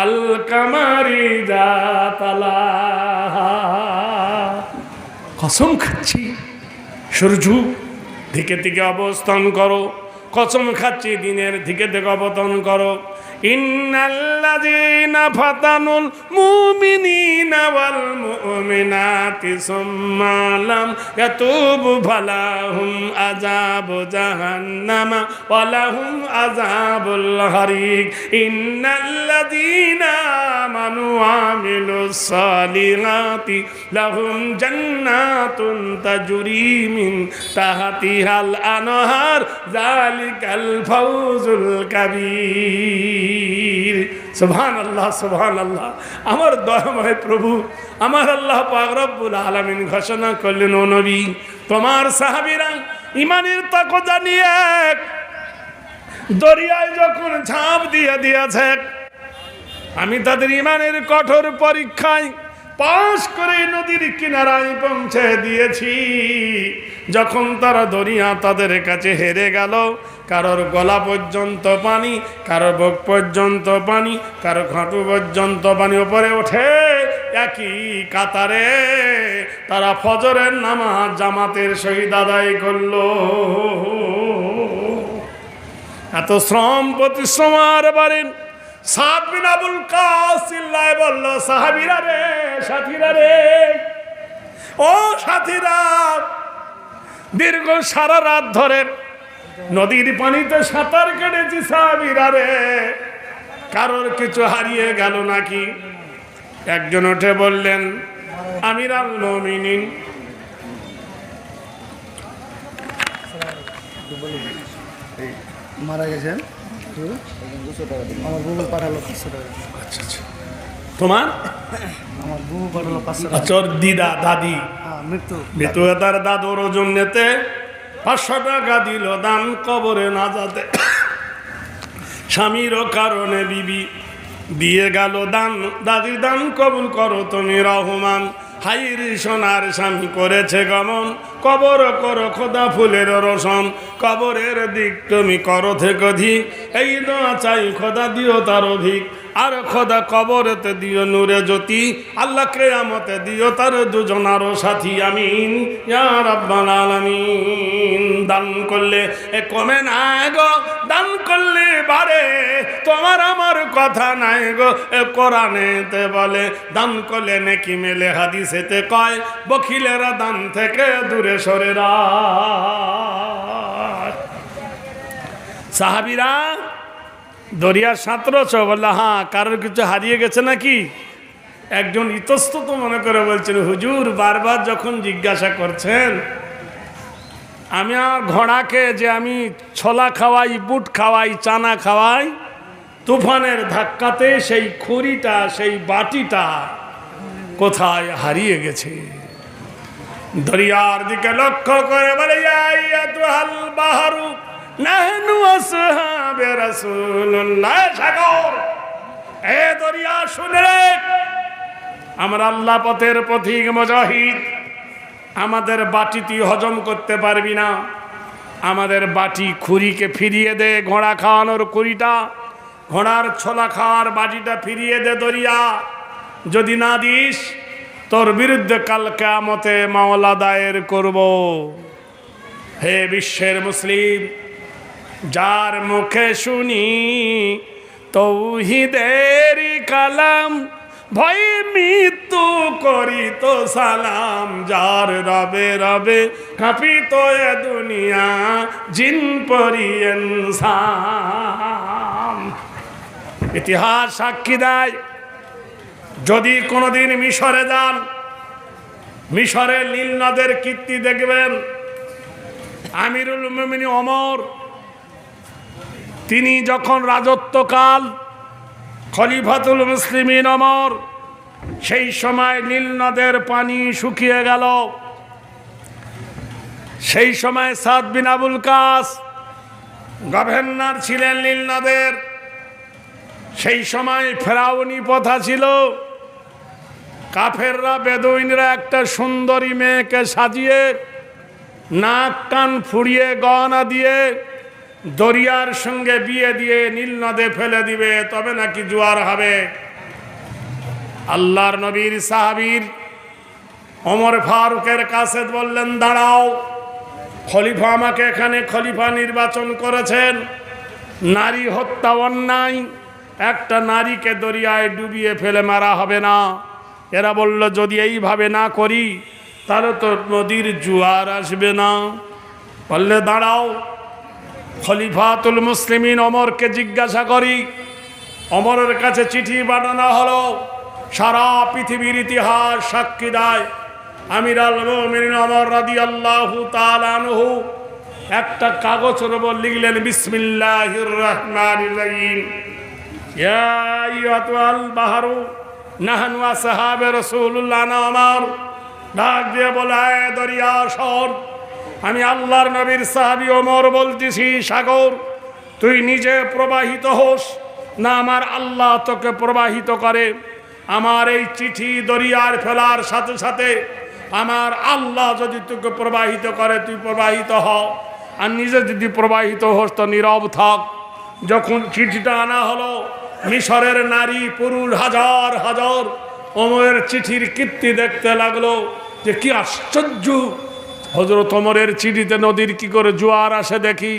আল কামারি জাতালাহা। কসম খাচ্ছি সূর্য দিকে দিকে অবস্থান করো, কসম খাচ্ছি দিনের দিকে দিকে অবতরণ করো। ইন্নাল্লাযীনা ফাতানুল মুমিনিনা ওয়াল মুমিনাতি সুম্মা লাম ইয়াতুবু ফালাহুম আযাবু জাহান্নামা ওয়া লাহুম আযাবুল হারিক। ইন্নাল্লাযীনা আমানু ওয়া আমিলুস সালিহাতি লাহুম জান্নাতুন তাজরি মিন তাহতিহাল আনহার যালিকাল ফাওজুল কাবীর। সুবহানাল্লাহ, সুবহানাল্লাহ। আমার দয়াময় প্রভু, আমার আল্লাহ পাক রব্বুল আলামিন ঘোষণা করলেন, ও নবী, তোমার সাহাবীরা ঈমানের তাকওয়া নিয়ে দরিয়ায় যখন ঝাঁপ দিয়ে দিয়েছে, আমি তাদের ঈমানের কঠোর পরীক্ষায় পাশ করে নদীর কিনারায় পৌঁছে দিয়েছি। যখন তারা দরিয়া তাদের কাছে হেরে গেল, কারোর গলা পর্যন্ত পানি, কারোর বুক পর্যন্ত পানি, কারো হাঁটু পর্যন্ত পানি, উপরে ওঠে একই কাতারে তারা ফজরের নামাজ জামাতের সহিত আদায় করলো। এত শ্রম পরিশ্রম আর বারেন। সাদ বিন আবুল কাস চিল্লায় বলল, সাহাবীরা রে, সাথীরা রে, ও সাথীরা, দীর্ঘ সারা রাত ধরে নদীর পানিতে সাঁতার কেটেছি সাহাবীরা রে, কারোর কিছু হারিয়ে গেল নাকি? একজন উঠে বললেন, আমিরুল মুমিনিন, মারা গেছেন, আমার বউ পাঠালো 500 টাকা। আচ্ছা আচ্ছা, তোমার আমার বউ পাঠালো 500 টাকা। আচ্ছা, ওর দিদা দাদি মৃত্যু, তার দাদুর ওজন নিতে 500 টাকা দিল দান কবরে না যাতে। স্বামীরও কারণে বিবি দিয়ে গেল দান, দাদির দান কবুল করো তুমি রহমান। হাইর সোনার স্বামী করেছে গমন, কবর করো খোদা ফুলের রোশন, কবরের দিক তুমি করো থেকে অধিক, এই দোয়া চাই খোদা দিও তার অধিক। আর খোদা কবরেতে দিও নূরে জ্যোতি, আল্লাহ কিয়ামতে দিও তার দুজনারও সাথী, আমিন ইয়া রাব্বাল আলামিন। দান করলে এ কমে না গো, দান করলে বাড়ে, তোমার আমার কথা নাই গো, এ কোরআনেতে বলে দান করলে নেকি মেলে, হাদিসেতে কয় বখিলেরা দান থেকে দূরে সরে রাখ। সাহাবীরা দরিয়ার সাঁতরছ? বললো হ্যাঁ। কারোর কিছু হারিয়ে গেছে নাকি? একজন ইতস্তত মনে করে বলছেন, হুজুর বারবার যখন জিজ্ঞাসা করছেন, আমি আর ঘোড়াকে যে আমি ছোলা খাওয়াই, বুট খাওয়াই, চানা খাওয়াই, তুফানের ধাক্কাতে সেই খুঁড়িটা, সেই বাটিটা কোথায় হারিয়ে গেছে। দরিয়ার দিকে লক্ষ্য করে বলে, ইয়া আইয়াতুহাল বাহরু নাহনু আসহাবে রাসূলুল্লাহ। সাগর, এ দরিয়া শুনে রে, আমরা আল্লাহ পথের পথিক মুজাহিদ, আমাদের বাটি তুই হজম করতে পারবি না, আমাদের বাটি খুঁড়িকে ফিরিয়ে দে। ঘোড়া খাওয়ানোর খুঁড়িটা, ঘোড়ার ছোলা খাওয়ার বাটিটা ফিরিয়ে দে দরিয়া। যদি না দিস, তোর বিরুদ্ধে কাল কিয়ামতে মামলা দায়ের করব। হে বিশ্বের মুসলিম, যার মুখে শুনি তৌহিদের কালাম, ভয় মৃত্যু করি তো সালাম। যার রবে রবে কাঁপিত এ দুনিয়া, জিন পরি ইনসান। ইতিহাস সাক্ষী দেয়, যদি কোনোদিন মিশরে যান, মিশরের নীল নদের কীর্তি দেখবেন। আমিরুল মুমিনিন ওমর, তিনি যখন রাজত্বকাল, খলিফাতুল মুসলিমিন ওমর, সেই সময় নীল নদের পানি শুকিয়ে গেল। সেই সময় সাদ বিন আবুল কাস গভর্নর ছিলেন নীল নদের। সেই সময় ফেরাউনি প্রথা ছিল, কাফেররা, বেদুইনরা একটা সুন্দরী মেয়েকে সাজিয়ে, নাক কান ফুড়িয়ে, গহনা দিয়ে, দরিয়ার সঙ্গে বিয়ে দিয়ে নীল নদে ফেলে দিবে, তবে নাকি জোয়ার হবে। আল্লাহর নবীর সাহাবীর ওমর ফারুকের কাছে বললেন, দাঁড়াও, খলিফা আমাকে এখানে খলিফা নির্বাচন করেছেন, নারী হত্যা অন্যায়, একটা নারীকে দরিয়ায় ডুবিয়ে ফেলে মারা হবে না। এরা বলল, যদি এইভাবে না করি তাহলে তো নদীর জোয়ার আসবে না। বললে, দাঁড়াও, খলিফাতুল মুসলিমিন ওমরকে জিজ্ঞাসা করি। ওমরের কাছে চিঠি পাঠানো হলো। সারা পৃথিবীর ইতিহাস সাক্ষী দেয়, আমিরুল মুমিনিন ওমর রাদিয়াল্লাহু তাআলা আনহু একটা কাগজের উপর লিখলেন, বিসমিল্লাহির রহমানির রহিম, ইয়া আইয়াতুল বাহরু নাহনু আসহাবে রাসূলুল্লাহ। ওমর ডাক দিয়ে বলে, হে দরিয়া শোন, আমি আল্লাহর নবীর সাহাবী ওমর বলতেছি, সাগর, তুই নিজে প্রবাহিত হোস না আমার আল্লাহ তোকে প্রবাহিত করে? আমার এই চিঠি দরিয়ার ফেলার সাথে সাথে আমার আল্লাহ যদি তোকে প্রবাহিত করে, তুই প্রবাহিত হ, আর নিজে যদি প্রবাহিত হোস তো নীরব থাক। যখন চিঠিটা আনা হলো, মিশরের নারী পুরুষ হাজার হাজার ওমরের চিঠির কীর্তি দেখতে লাগলো, যে কি আশ্চর্য, হযরত ওমরের চিঠিতে নদীর কি করে জোয়ার আসে দেখি।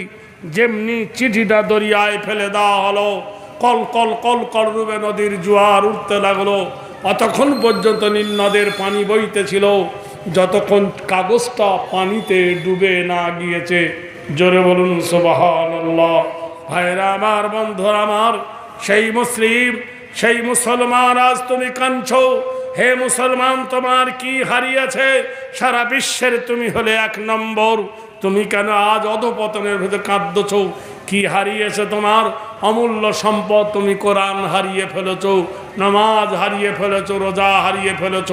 যেমনি চিঠিটা দরিয়ায় ফেলে দেওয়া হলো, কল কল কল কল রূপে নদীর জোয়ার উঠতে লাগলো। অতক্ষণ পর্যন্ত নীল নদের পানি বইতেছিল, যতক্ষণ কাগজটা পানিতে ডুবে না গিয়েছে। জোরে বলুন সুবহানাল্লাহ। ভাইরা আমার, বন্ধুরা আমার, সেই মুসলিম, সেই মুসলমান, আজ তুমি কাঁদছো। হে মুসলমান, তোমার কি হারিয়েছে? সারা বিশ্বের তুমি হলে এক নম্বর, তুমি কেন আজ অধপতনের ভেতরে কাঁদছ? কি হারিয়েছে তোমার? অমূল্য সম্পদ, তুমি কোরআন হারিয়ে ফেলেছ, নামাজ হারিয়ে ফেলেছ, রোজা হারিয়ে ফেলেছ,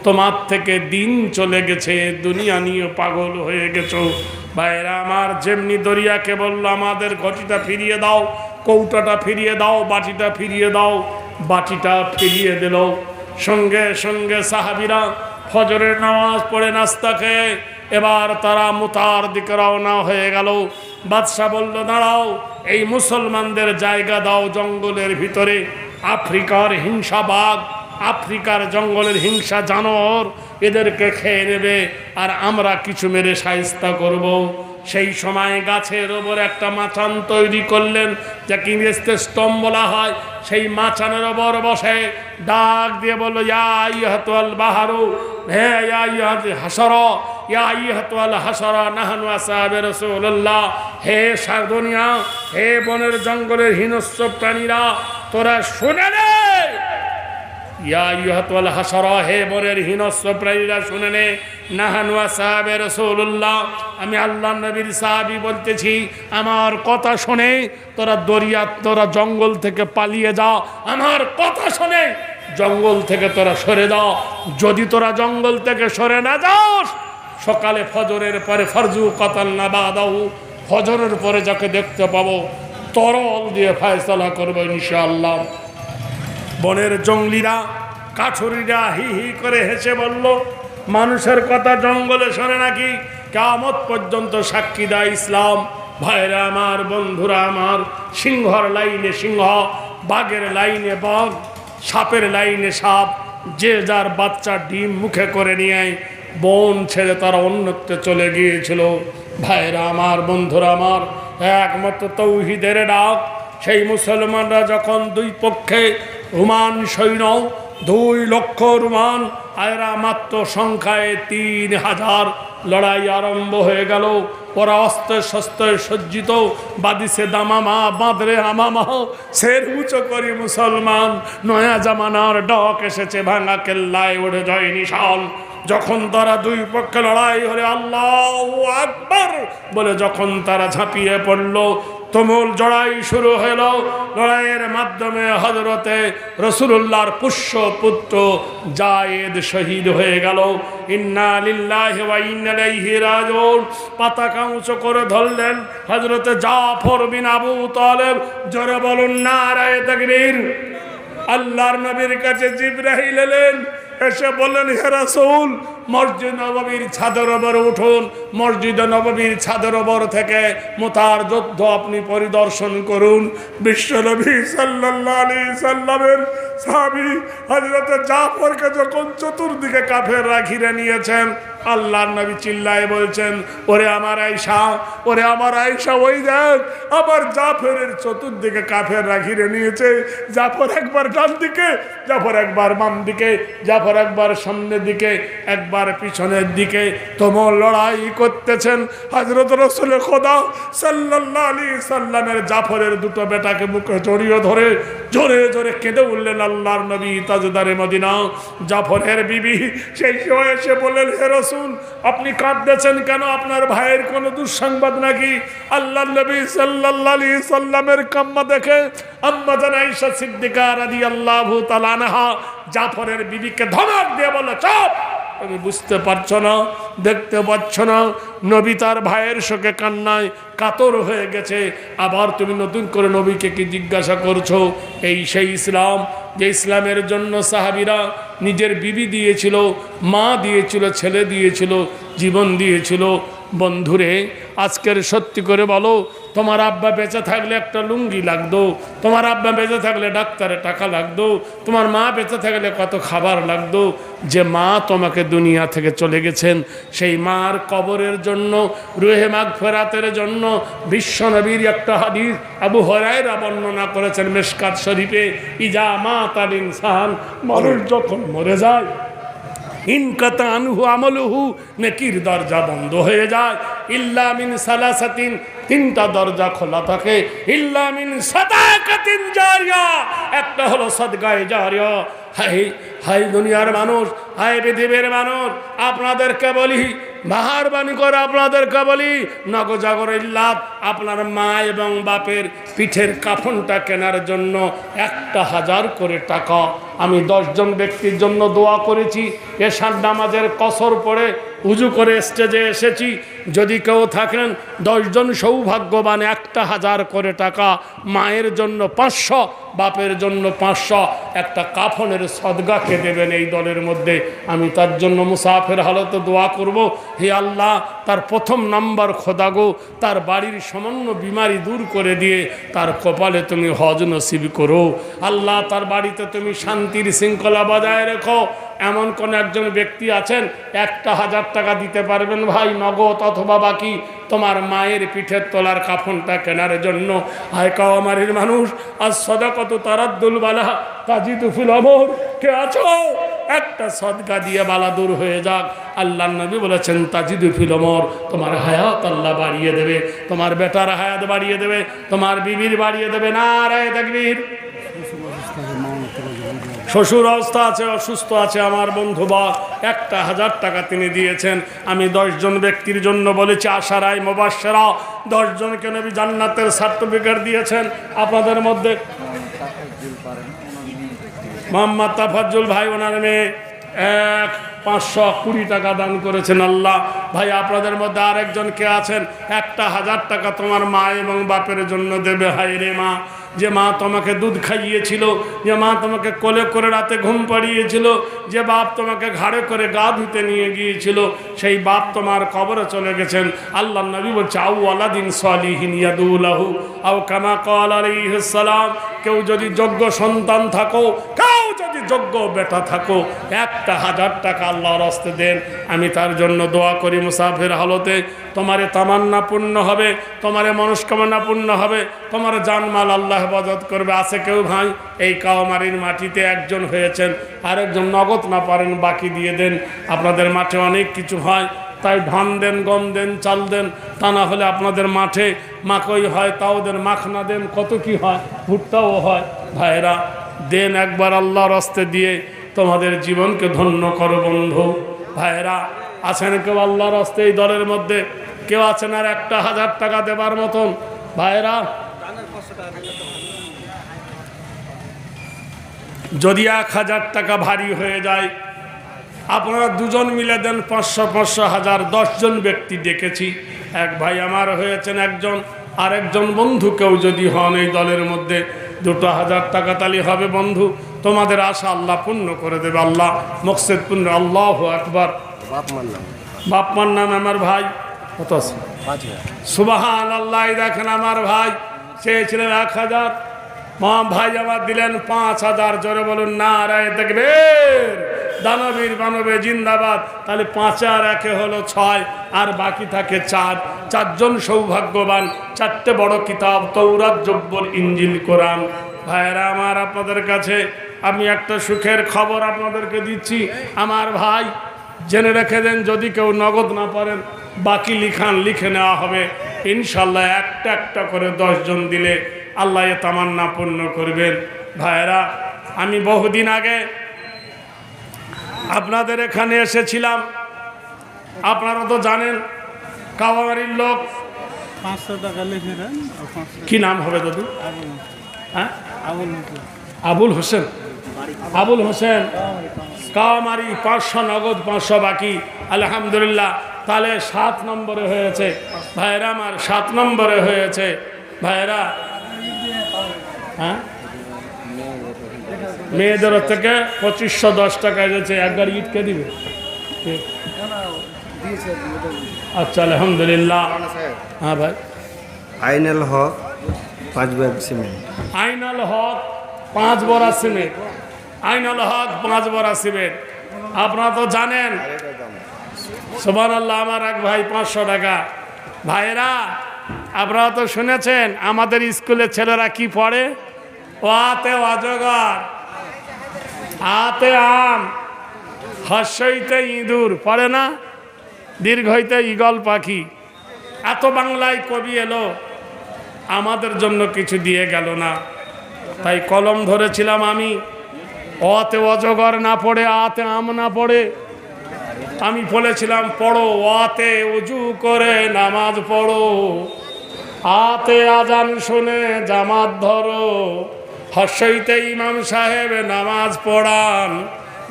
তোমার থেকে দিন চলে গেছে, দুনিয়া নিয়ে পাগল হয়ে গেছো। ভাইরা আমার, যেমনি দরিয়াকে বললো আমাদের ঘটিটা ফিরিয়ে দাও, কৌটাটা ফিরিয়ে দাও, বাটিটা ফিরিয়ে দাও, বাটিটা ফিরিয়ে দিল। সঙ্গে সঙ্গে সাহাবীরা ফজরের নামাজ পড়ে নাস্তা খেয়ে এবার তারা মুতার দিকে রওনা হয়ে গেল। বাদশাহ বলল, দাঁড়াও, এই মুসলমানদের জায়গা দাও জঙ্গলের ভিতরে। আফ্রিকার হিংসা বাঘ, আফ্রিকার জঙ্গলের হিংসা জানোয়ার এদেরকে খেয়ে নেবে, আর আমরা কিছু মেরে শায়েস্তা করব। সেই সময় গাছের ওপর একটা মাচান তৈরি করলেন, যাকে ইংরেজিতে স্তম্ভ বলা হয়। সেই মাচানের ওপর বসে ডাক দিয়ে বলল, ইয়া আইয়াতুল বাহরু, হে ইয়া আইয়াতুল হাসরা, ইয়া আইয়াতুল হাসরা নাহনু আসহাবে রাসূলুল্লাহ। হে দুনিয়া, হে বনের জঙ্গলের হিংস্র প্রাণীরা, তোরা শুনে নে, ইয়া আইয়ুহাল হাশারা, হে বনের হিংস্র প্রাণীরা শুনে নে, নাহানু আসহাবে রাসূলুল্লাহ, আমি আল্লাহর নবীর সাহাবী বলতেছি, আমার কথা শুনে তোরা জঙ্গল থেকে পালিয়ে যা, আমার কথা শুনে জঙ্গল থেকে তোরা সরে যাও। যদি তোরা জঙ্গল থেকে সরে না যাস, সকালে ফজরের পরে ফারজু কাতাল না বাদাউ, ফজরের পরে যাকে দেখতে পাবো তরল দিয়ে ফয়সালা করবো ইনশাআল্লাহ। বনের জঙ্গলিরা কাঠুরিরা হি হি করে হেসে বলল, মানুষের কথা জঙ্গলে শোনে নাকি? কিয়ামত পর্যন্ত সাক্ষী দেয় ইসলাম। ভাইরা আমার, বন্ধুরা আমার, সিংহর লাইনে সিংহ, বাঘের লাইনে বাঘ, সাপের লাইনে সাপ, যে যার বাচ্চা ডিম মুখে করে নিয়ে বন ছেড়ে তারা অন্যত্রে চলে গিয়েছিল। ভাইরা আমার, বন্ধুরা আমার, একমাত্র তৌহিদের ডাক। সেই মুসলমানরা যখন দুই পক্ষে রোমান সৈন্য, 2 লক্ষ রোমান, এরা মাত্র সংখ্যায় 3000, লড়াই আরম্ভ হয়ে গেল। ওরা অস্ত্রে শস্ত্রে সজ্জিত, বাদিসে দামামা, বাঁধরে হামামা, সের উঁচু করি মুসলমান। নয়া জামানার ডক এসেছে, ভাঙা কেল্লায় ওঠে জয় নিশান। যখন তারা দুই পক্ষে লড়াই হলে আল্লাহু আকবার বলে যখন তারা ঝাঁপিয়ে পড়ল, তুমুল জড়াই শুরু হলো। লড়াইয়ের মাধ্যমে হযরতে রাসূলুল্লাহর পুষ্য পুত্র জায়েদ শহীদ হয়ে গেল। ইন্না লিল্লাহি ওয়া ইন্না ইলাইহি রাজিউন। পতাকা উঁচু করে ধরলেন হযরতে জাফর বিন আবু তালেব। জোরে বলুন নারায়ে তাকবীর। আল্লাহর নবীর কাছে জিবরাইল এলেন, এসে বললেন, হে রাসূল, মসজিদ নববীর ছাদের ওপর উঠুন। মসজিদ নববীর ছাদের ওপর থেকে মুতার যুদ্ধ আপনি পরিদর্শন করুন। বিশ্বনবী সাল্লাল্লাহু আলাইহি সাল্লামের সাহাবী হযরত জাফরকে যখন চতুর্দিকে কাফেররা ঘিরে নিয়েছেন, আল্লাহর নবী চিল্লায় বলছেন, ওরে আমার আয়েশা, ওরে আমার আয়েশা, ওই দেখ আবার জাফরের চতুর্দিকে কাফেররা ঘিরে নিয়েছে। জাফর একবার ডান দিকে, জাফর একবার বাম দিকে, জাফর একবার সামনের দিকে, একবার পিছনের দিকে, তুমুল লড়াই করতেছেন। হযরত রাসূল খোদা সাল্লাল্লাহু আলাইহি সাল্লামের জাফরের দুটো বেটাকে বুকে জড়িয়ে ধরে জোরে জোরে কেঁদে উঠলেন আল্লাহর নবী তাজদারে মদিনা। জাফরের বিবি সেই সময় এসে বললেন, হে রাসূল, আপনি কাঁদতেছেন কেন? আপনার ভাইয়ের কোনো দুঃসংবাদ নাকি? আল্লাহর নবী সাল্লাল্লাহু আলাইহি সাল্লামের কান্না দেখে আম্মা জান আয়েশা সিদ্দিকা রাদিয়াল্লাহু তাআলা আনহা জাফরের বিবিকে ধমক দিয়ে বলল, চুপ, তুমি বুঝতে পারছো না, দেখতে পাচ্ছ না নবী তার ভাইয়ের শোকে কান্নায় কাতর হয়ে গেছে, আবার তুমি নতুন করে নবীকে কি জিজ্ঞাসা করছো? এই সেই ইসলাম, যে ইসলামের জন্য সাহাবীরা নিজের বিবি দিয়েছিল, মা দিয়েছিল, ছেলে দিয়েছিল, জীবন দিয়েছিল। বন্ধুরে, আজকের সত্যি করে বলো, তোমার আব্বা বেঁচে থাকলে একটা লুঙ্গি লাগতো, তোমার আব্বা বেঁচে থাকলে ডাক্তারে টাকা লাগতো, তোমার মা বেঁচে থাকলে কত খাবার লাগতো। যে মা তোমাকে দুনিয়া থেকে চলে গেছেন, সেই মার কবরের জন্য, রুহে মাগফিরাতের জন্য বিশ্বনবীর একটা হাদিস আবু হুরায়রা বর্ণনা করেছেন মিশকাত শরীফে, ইজা মাতাল ইনসান, মানুষ যখন মরে যায়, ইনকাতা আনহু আমলুহু, নেকির দরজা বন্ধ হয়ে যায়। ইল্লা মিন সালাসাতিন, 3টা দরজা খোলা থাকে। ইল্লা মিন সাদাকাতিন জারিয়া, একটা হলো সাদগায়ে জারিয়া। হাই হাই দুনিয়ার মানুষ, হাই পৃথিবীর মানুষ, আপনাদেরকে বলি, মেহেরবানি করে আপনাদেরকে বলি, নগজাগরিল্লাহ, আপনার মা এবং বাপের পিঠের কাফনটা কেনার জন্য 1000 করে টাকা আমি 10 জন ব্যক্তির জন্য দোয়া করেছি। এশার নামাজের কসর পড়ে উজু করে স্টেজে এসেছি। যদি কেউ থাকেন 10 জন সৌভাগ্যবান, 1000 করে টাকা, মায়ের জন্য 500, বাপের জন্য 500, একটা কাফনের সদগাকে দেবেন এই দলের মধ্যে। আমি তার জন্য মুসাফির হালতে দোয়া করব, হে আল্লাহ, তার প্রথম নাম্বার খোদা গো, তার বাড়ির সামান্য বিমারি দূর করে দিয়ে তার কপালে তুমি হজ নসিব করো। আল্লাহ, তার বাড়িতে তুমি শান্তির শৃঙ্খলা বজায় রেখো। এমন কোন একজন ব্যক্তি আছেন 1000 টাকা দিতে পারবেন ভাই, নগদ অথবা বাকি, তোমার মায়ের পিঠের তলার কাফনটা কেনার জন্য? আয় কাওয়ামারির মানুষ, আজ সাদাকাতু তারাদ্দুল বালা তাজিদু ফিল আমর, কে আছো? একটা সদকা দিয়ে বালা দূর হয়ে যাক। আল্লাহর নবী বলেছেন তাজিদু ফিল আমর, তোমার হায়াত আল্লাহ বাড়িয়ে দেবে, তোমার বেটার হায়াত বাড়িয়ে দেবে, তোমার বিবির বাড়িয়ে দেবে। নারায়ে তাকবীর। শ্বশুর অবস্থা আছে, অসুস্থ আছে, আমার বন্ধু বা 1,000 টাকা তিনি দিয়েছেন। আমি 10 জন ব্যক্তির জন্য বলেছি, আশারাই মুবাশশিরা, 10 জনকে নবী জান্নাতের সার্টিফিকেট দিয়েছেন। আপনাদের মধ্যে মোহাম্মদ তাফাজ্জুল ভাই, ওনার মেয়ে 520 টাকা দান করেছেন। আল্লাহ ভাই, আপনাদের মধ্যে আরেকজন কে আছেন, 1,000 টাকা তোমার মা এবং বাপের জন্য দেবে। হায় রে মা, যে মা তোমাকে দুধ খাইয়েছিল, যে মা তোমাকে কোলে করে রাতে ঘুম পাড়িয়েছিল, যে বাপ তোমাকে ঘাড়ে করে গা ধুতে নিয়ে গিয়েছিল, সেই বাপ তোমার কবরে চলে গেছেন। আল্লাহ নবী বলছে, আউ ওয়ালাদিন সালিহিন ইয়াদুলাহু আও কামা ক্বাল আলাইহিস সালাম, কেউ যদি যোগ্য সন্তান থাকো, কেউ যদি যোগ্য বেটা থাকো, 1,000 টাকা আল্লাহর রাস্তে দেন। আমি তার জন্য দোয়া করি, মুসাফির হালতে তোমারে তামান্না পূর্ণ হবে, তোমারে মনস্কামনা পূর্ণ হবে, তোমার জানমাল আল্লাহ হেফাজত করবে। আছে কেউ ভাই? এই কাওয়ামারির মাটিতে একজন হয়েছেন, আরেকজন নগদ না পারেন বাকি দিয়ে দেন। আপনাদের মাঠে অনেক কিছু হয়, তাই ধান দেন, গম দেন, চাল দেন। তা না হলে আপনাদের মাঠে মাকই হয়, তাও দেন। মাখনা দেন, কত কি হয়, ভুট্টাও হয়। ভাইরা দেন, একবার আল্লাহর রাস্তে দিয়ে তোমাদের জীবনকে ধন্য করো বন্ধু। ভাইরা আছেন কেউ আল্লাহর রাস্তে এই দলের মধ্যে? কেউ আছেন আর 1,000 টাকা দেবার মতন? ভাইরা যদি 1,000 টাকা ভারী হয়ে যায়, আপনারা দুজন মিলে দেন 500 500 1000। 10 জন ব্যক্তি ডেকেছি, এক ভাই আমার হয়েছেন একজন, আরেকজন বন্ধু কেউ যদি হন এই দলের মধ্যে, 2,000 টাকা তালি হবে বন্ধু। তোমাদের আশা আল্লাহ পূর্ণ করে দেবে, আল্লাহ মকসেদ পূর্ণ। আল্লাহু আকবার। বাপমার নাম আমার ভাই কত আছে? সুবহান আল্লাহ। দেখেন আমার ভাই চেয়েছিলেন 1,000, মা ভাই আমার দিলেন 5,000। জোরে বলুন নারায়ে তাকবীর। দানবীর মানবে জিন্দাবাদ। তাহলে 5 আর 1 হলো 6, আর বাকি থাকে 4। 4 জন সৌভাগ্যবান। 4টে বড় কিতাব, তৌরাত, জব্বর, ইনজিল, কোরআন। ভাইরা আমার, আপনাদের কাছে আমি একটা সুখের খবর আপনাদেরকে দিচ্ছি। আমার ভাই জেনে রেখে দেন, যদি কেউ নগদ না পারেন বাকি লিখে নেওয়া হবে ইনশাল্লাহ। একটা একটা করে 10 জন দিলে আল্লাহ এ তামান্না পূর্ণ করবেন। ভাইরা আমি বহুদিন আগে আপনাদের এখানে এসেছিলাম, আপনারা তো জানেন কাওয়ামারির লোক। 500 টাকা লিখে দেন। কি নাম হবে দাদু? হ্যাঁ, আবুল হোসেন। আবুল হোসেন কাওয়ামারি, 500 নগদ, 500 বাকি। আলহামদুলিল্লাহ। তাহলে 7 নম্বরে হয়েছে ভাইরা আমার, 7 নম্বরে হয়েছে ভাইরা। হ্যাঁ, মেয়েদের থেকে 2510 টাকা এসেছে। 1 গাড়ি ইট কে দিবে? আচ্ছা আলহামদুলিল্লাহ। হ্যাঁ ভাই। আইনাল হক 5 ব্যাগ সিমেন্ট। আইনাল হক 5 বড়া সিমেন্ট। আইনাল হক 5 বড়া সিমেন্ট। আপনারা তো জানেন। সুবহানাল্লাহ। আমার এক ভাই 500 টাকা। ভাইরা আপনারা তো শুনেছেন আমাদের স্কুলে ছেলেরা কি পড়ে? ওয়াতে অজগর, আতে আম, হর্ষইতে ইঁদুর পড়ে না? দীর্ঘইতে ঈগল পাখি। এত বাংলায় কবি এলো, আমাদের জন্য কিছু দিয়ে গেল না। তাই কলম ধরেছিলাম আমি, অতে অজগর না পড়ে, আতে আম না পড়ে। আমি বলেছিলাম পড়ো, অতে উজু করে নামাজ পড়ো, আতে আজান শুনে জামাত ধরো, হর্ষইতে ইমাম সাহেব নামাজ পড়ান,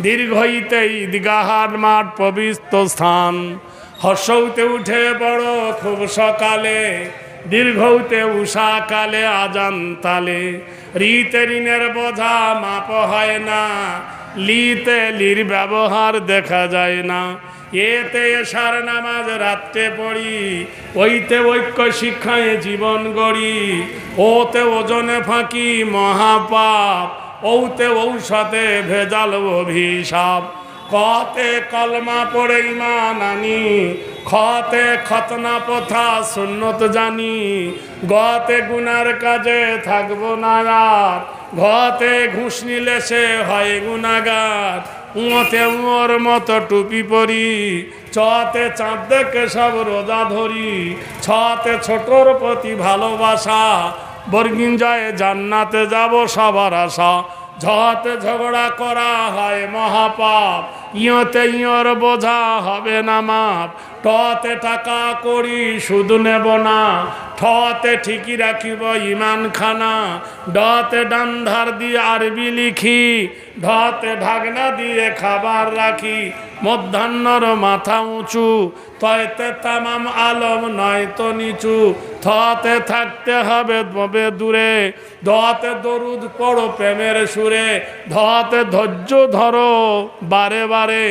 দীর্ঘইতে ঈদগাহার মাঠ পবিত্র স্থান, হর্ষইতে উঠে পড়ো খুব সকালে, দীর্ঘতে উষা কালে আজান তালে, রিতে ঋণের বোঝা মাপ হয় না, লিতে লির ব্যবহার দেখা যায় না, এতে এশার নামাজ রাত্রে পড়ি, ওইতে ঐক্য শিক্ষায় জীবন গড়ি, ওতে ওজনে ফাঁকি মহাপাপ, ওতে ঔষধে ভেজাল অভিশাপ, কতে কলমা পড়ে ইমান আনি, খতে খতনা পথা সুন্নত জানি, গতে গুনার কাজে থাকবো না আর, ঘতে ঘুষ নিলে সে হয় গুনাগার, উঁতে উঁর মতো টুপি পরি, চতে চাঁদ দেখে সব রোজা ধরি, ছতে ছোটর প্রতি ভালোবাসা, বর্গিন যায় জান্নাতে যাব সবার আশা, ঝতে ঝগড়া করা হয় মহাপাপ, ইয়তে ইয়র বোঝা হবে না মাপ, টতে টাকা করি সুদ নেব না, ঠতে ঠিকই রাখিব ইমান খানা, ডতে ডান্ধার দিয়ে আরবি লিখি, ঢতে ঢাকনা দিয়ে খাবার রাখি, মধ্যাহ্নর মাথা উঁচু, তয়তে তামাম আলম নয় তো নিচু, থতে থাকতে হবে তবে দূরে, দতে দরুদ পড়ো প্রেমের সুরে, ধতে ধৈর্য ধরো বারে বারে,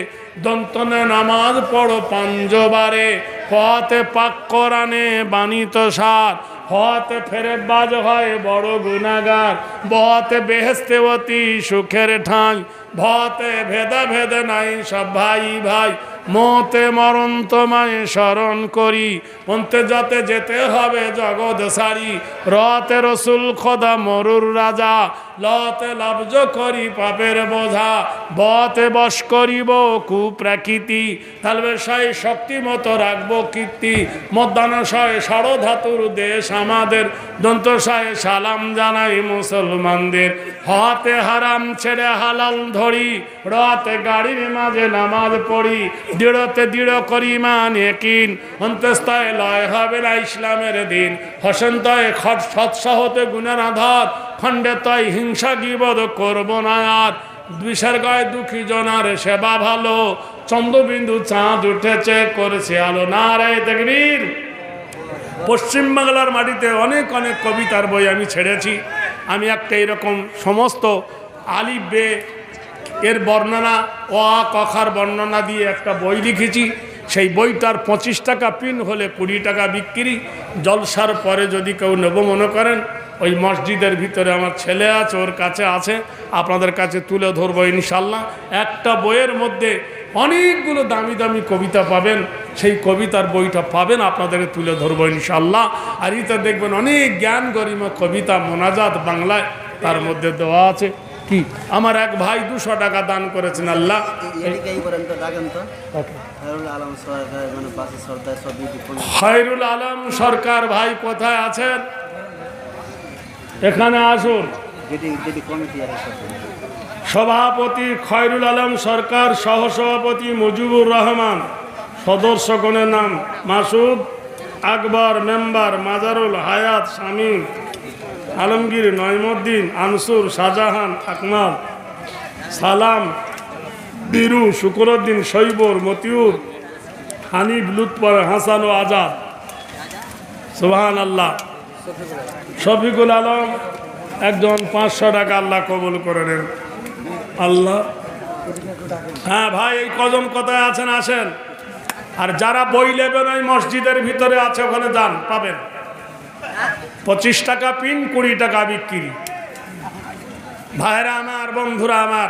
দন্তনে নামাজ পড়ো পাঞ্জবারে, পথে পাক কোরআনে বাণিত সার, হতে ফেরে বাজ হয় বড় গুনাগার, বহতে বেহেস্তেবতী সুখের ঠাঁই, ভতে ভেদা ভেদে নাই সব ভাই ভাই, মতে মরণ তোমায় স্মরণ করি, অন্তে যাতে যেতে হবে জগৎ সারি, রতে রসুল খোদা মরুর রাজা, লতে লব্জ করি পাপের বোঝা, বতে বশ করিব কুপ্রাকৃতি, তালবেশায় শক্তি মতো রাখবো কীর্তি, মধ্যাহ্নশয় ষড় ধাতুর দেশ আমাদের, দন্তশায় সালাম জানাই মুসলমানদের, হতে হারাম ছেড়ে হালাল ধরি, রতে গাড়ির মাঝে নামাজ পড়ি, দৃঢ়তে দৃঢ় করি মান একিন, অন্তস্তয় লয় হবে না ইসলামের দিন, হসন্তয় সৎসাহতে গুণের আধার, খণ্ডে তয় হিংসা গিবদ করব না আর, বিসর্গয় দুঃখী জনার সেবা ভালো, চন্দ্রবিন্দু চাঁদ উঠেছে করেছে আলো, নারায়ে তাকবীর। পশ্চিমবাংলার মাটিতে অনেক অনেক কবিতার বই আমি ছেড়েছি। আমি একটা এরকম সমস্ত আলিফ বে এর বর্ণনা, অ আ কখার বর্ণনা দিয়ে একটা বই লিখেছি। সেই বইটার 25 টাকা পিন হলে 20 টাকা বিক্রি। জলসার পরে যদি কেউ নেব মনে করেন, ওই মসজিদের ভিতরে আমার ছেলে আছে, ওর কাছে আছে, আপনাদের কাছে তুলে ধরবো ইনশাল্লাহ। একটা বইয়ের মধ্যে অনেকগুলো দামি দামি কবিতা পাবেন, সেই কবিতার বইটা পাবেন, আপনাদেরকে তুলে ধরবো ইনশাল্লাহ। আর এটা দেখবেন অনেক জ্ঞান গরিমা কবিতা মোনাজাত বাংলায় তার মধ্যে দেওয়া আছে। কি আমার এক ভাই 200 টাকা দান করেছেন আল্লাহ। খয়রুল আলম সরকার ভাই কোথায় আছেন? এখানে আসুন। সভাপতি খয়রুল আলম সরকার, সহসভাপতি মুজিবুর রহমান, সদস্যগণের নাম মাসুদ, আকবর, মেম্বার মাজারুল হায়াত, শামীম, আলমগীর, নঈমুদ্দিন, আনসুর, শাহজাহান, আকমাল, সালাম, বীরু, শুকরুদ্দিন, শৈবর, মতিউর, হানিফ, লুৎফর, হাসান ও আজাদ। সুবহানাল্লাহ। শফিকুল আলম একজন 500 টাকা আল্লাহ কবুল করে নেন আল্লাহ। হ্যাঁ ভাই, এই কজন কোথায় আছেন আসেন। আর যারা বই নেবেন ওই মসজিদের ভিতরে আছে, ওখানে যান, পাবেন। 25 টাকা পিন, 20 টাকা বিক্রি। ভাইরা আমার, বন্ধুরা আমার,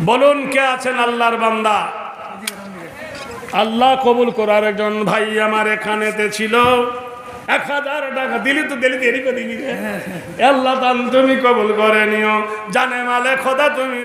বলুন কে আছেন আল্লাহর বান্দা? আল্লাহ কবুল করার একজন ভাই আমার এখানেতে ছিল। 1000 টাকা দিলি তো দিলি, দেরি করে দিবি। আল্লাহ তুমি কবুল করে নিও, জানে মালে খোদা তুমি